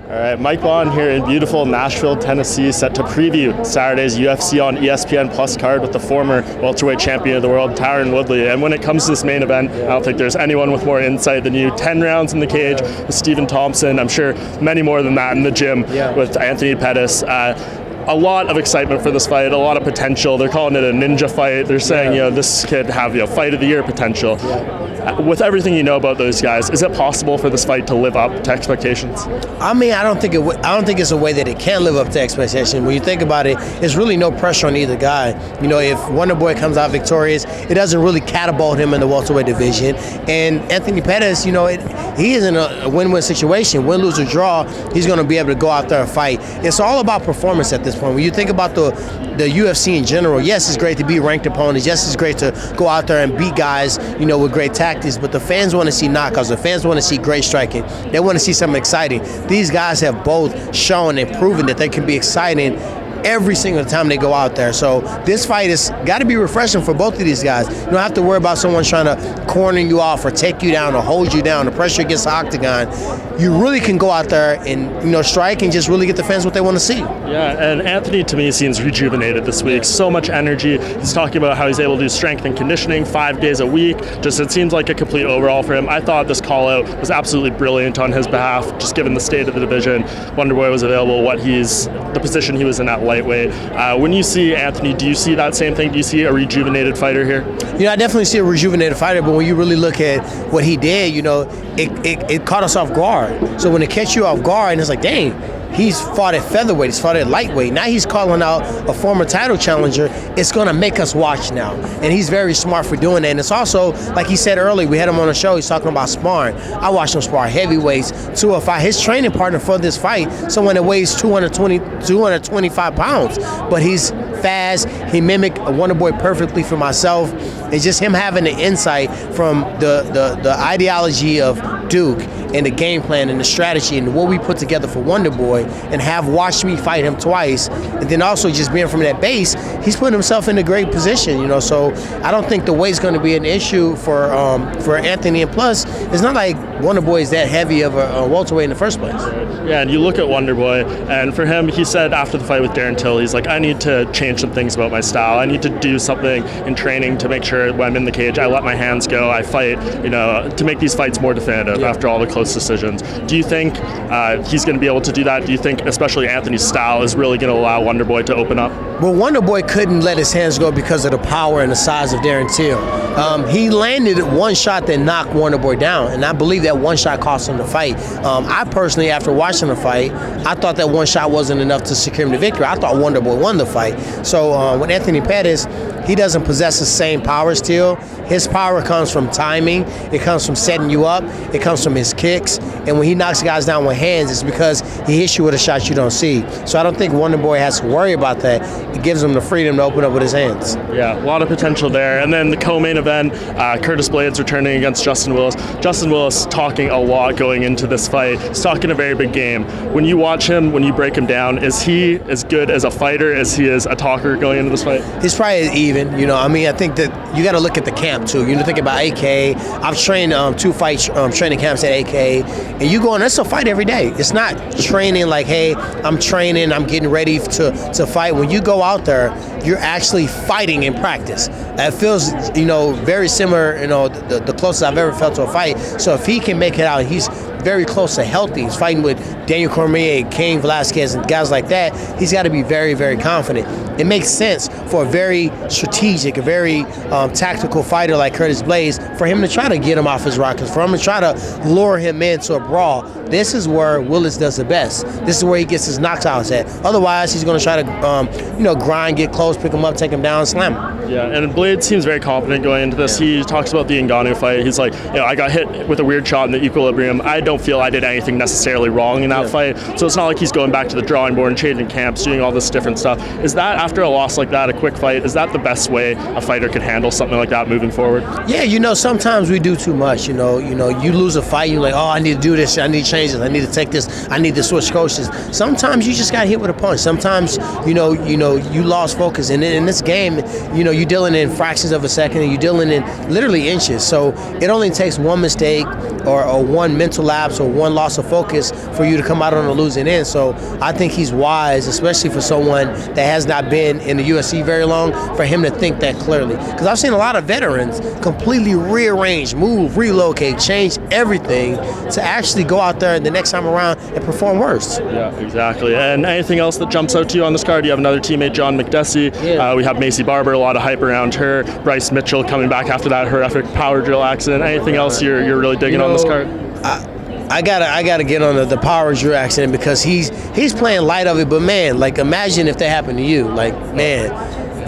All right, Mike Bohn here in beautiful Nashville, Tennessee, set to preview Saturday's UFC on ESPN Plus card with the former welterweight champion of the world, Tyron Woodley. And when it comes to this main event, I don't think there's anyone with more insight than you. 10 rounds in the cage with Stephen Thompson. I'm sure many more than that in the gym with Anthony Pettis. A lot of excitement for this fight, a lot of potential. They're calling it a ninja fight. They're saying, this could have, fight of the year potential. With everything you know about those guys, is it possible for this fight to live up to expectations? I mean, I don't think it's a way that it can live up to expectations. When you think about it, there's really no pressure on either guy. If Wonderboy comes out victorious, it doesn't really catapult him in the welterweight division. And Anthony Pettis, he is in a win-win situation. Win, lose, or draw, he's going to be able to go out there and fight. It's all about performance at this point. When you think about the UFC in general, yes, it's great to beat ranked opponents. Yes, it's great to go out there and beat guys, with great tactics. But the fans want to see knockouts. The fans want to see great striking. They want to see something exciting. These guys have both shown and proven that they can be exciting every single time they go out there. So this fight has got to be refreshing for both of these guys. You don't have to worry about someone trying to corner you off or take you down or hold you down, the pressure against the octagon. You really can go out there and strike and just really get the fans what they want to see. Yeah, and Anthony to me seems rejuvenated this week. So much energy. He's talking about how he's able to do strength and conditioning 5 days a week. It seems like a complete overhaul for him. I thought this call out was absolutely brilliant on his behalf, just given the state of the division. Wonderboy was available, the position he was in at lightweight. When you see Anthony, do you see that same thing? Do you see a rejuvenated fighter here? I definitely see a rejuvenated fighter, but when you really look at what he did, it caught us off guard. So when it catch you off guard, and it's like, dang, he's fought at featherweight, he's fought at lightweight. Now he's calling out a former title challenger. It's going to make us watch now. And he's very smart for doing that. And it's also, like he said earlier, we had him on the show, he's talking about sparring. I watched him spar heavyweights to a fight. His training partner for this fight, someone that weighs 225 pounds. But he's fast. He mimicked Wonderboy perfectly for myself. It's just him having the insight from the ideology of Duke and the game plan and the strategy and what we put together for Wonderboy, and have watched me fight him twice, and then also just being from that base, he's putting himself in a great position, So I don't think the weight's going to be an issue for Anthony. And plus, it's not like Wonderboy is that heavy of a welterweight in the first place. Yeah, and you look at Wonderboy, and for him, he said after the fight with Darren Till, he's like, I need to change some things about my style. I need to do something in training to make sure when I'm in the cage, I let my hands go, I fight, to make these fights more definitive after all the close decisions. Do you think he's going to be able to do that? Do you think especially Anthony's style is really going to allow Wonderboy to open up? Well, Wonderboy couldn't let his hands go because of the power and the size of Darren Till. He landed one shot that knocked Wonderboy down, and I believe that one shot cost him the fight. I personally, after watching the fight, I thought that one shot wasn't enough to secure him the victory. I thought Wonderboy won the fight. So with Anthony Pettis, he doesn't possess the same power as Till. His power comes from timing. It comes from setting you up. It comes from his kicks. And when he knocks guys down with hands, it's because he hits you with a shot you don't see. So I don't think Wonderboy has to worry about that. It gives him the freedom to open up with his hands. Yeah, a lot of potential there. And then the co-main event, Curtis Blaydes returning against Justin Willis. Justin Willis talking a lot going into this fight. He's talking a very big game. When you watch him, when you break him down, is he as good as a fighter as he is a talker going into this fight? He's probably even. I think that you got to look at the camp too. Think about AK. I've trained 2 fight training camps at AK, and you go on, that's a fight every day. It's not training like, hey, I'm training, I'm getting ready to fight. When you go out there, you're actually fighting in practice. It feels, very similar, the closest I've ever felt to a fight. So if he can make it out, he's very close to healthy. He's fighting with Daniel Cormier, Cain Velasquez, and guys like that. He's got to be very, very confident. It makes sense for a very strategic, a very tactical fighter like Curtis Blaydes for him to try to get him off his rockets, for him to try to lure him into a brawl. This is where Willis does the best. This is where he gets his knockouts at. Otherwise, he's going to try to, grind, get close, pick him up, take him down, slam him. Yeah, and Blaydes seems very confident going into this. He talks about the Ngannou fight. He's like, I got hit with a weird shot in the equilibrium. I don't feel I did anything necessarily wrong in that fight. So it's not like he's going back to the drawing board and changing camps, doing all this different stuff. Is that, after a loss like that, a quick fight, is that the best way a fighter can handle something like that moving forward? Yeah, sometimes we do too much. You lose a fight, you're like, oh, I need to do this, I need to change change this. I need to take this. I need to switch coaches. Sometimes you just got hit with a punch. Sometimes, you lost focus. And in this game, you're dealing in fractions of a second, and you're dealing in literally inches. So it only takes one mistake or one mental lapse or one loss of focus for you to come out on the losing end. So I think he's wise, especially for someone that has not been in the UFC very long, for him to think that clearly. Because I've seen a lot of veterans completely rearrange, move, relocate, change everything to actually go out there the next time around and perform worse. Yeah, exactly. And anything else that jumps out to you on this card? You have another teammate, John McDessie. Yeah. We have Macy Barber, a lot of hype around her. Bryce Mitchell coming back after that horrific power drill accident. Anything else you're really digging on this card? I gotta get on the power drill accident because he's playing light of it. But man, like, imagine if that happened to you. Like, man,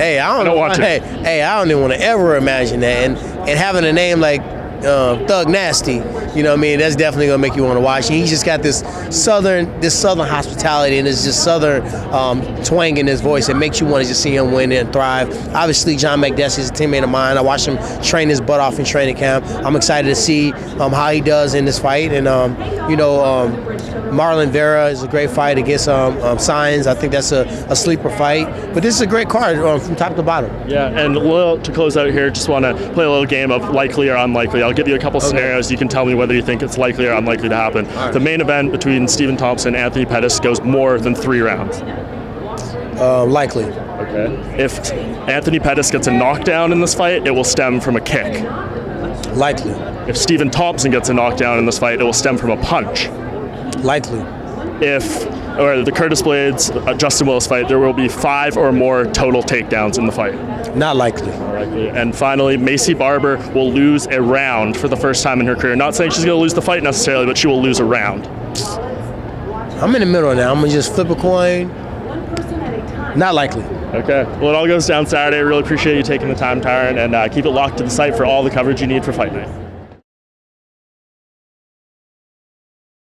I don't even want to ever imagine that. And having a name like Thug Nasty, you know what I mean? That's definitely gonna make you want to watch. And he's just got this southern hospitality, and it's just southern twang in his voice. It makes you want to just see him win and thrive. Obviously, John McDessie is a teammate of mine. I watched him train his butt off in training camp. I'm excited to see how he does in this fight. And Marlon Vera is a great fight against Signs. I think that's a sleeper fight. But this is a great card from top to bottom. Yeah, and to close out here, just want to play a little game of likely or unlikely. I'll give you a couple scenarios. You can tell me whether you think it's likely or unlikely to happen. Right. The main event between Stephen Thompson and Anthony Pettis goes more than 3 rounds. Likely. Okay. If Anthony Pettis gets a knockdown in this fight, it will stem from a kick. Likely. If Stephen Thompson gets a knockdown in this fight, it will stem from a punch. Likely. Or the Curtis Blades, Justin Willis fight, there will be 5 or more total takedowns in the fight. Not likely. Not likely. And finally, Macy Barber will lose a round for the first time in her career. Not saying she's going to lose the fight necessarily, but she will lose a round. I'm in the middle now. I'm going to just flip a coin. Not likely. Okay. Well, it all goes down Saturday. I really appreciate you taking the time, Tyron, and keep it locked to the site for all the coverage you need for Fight Night.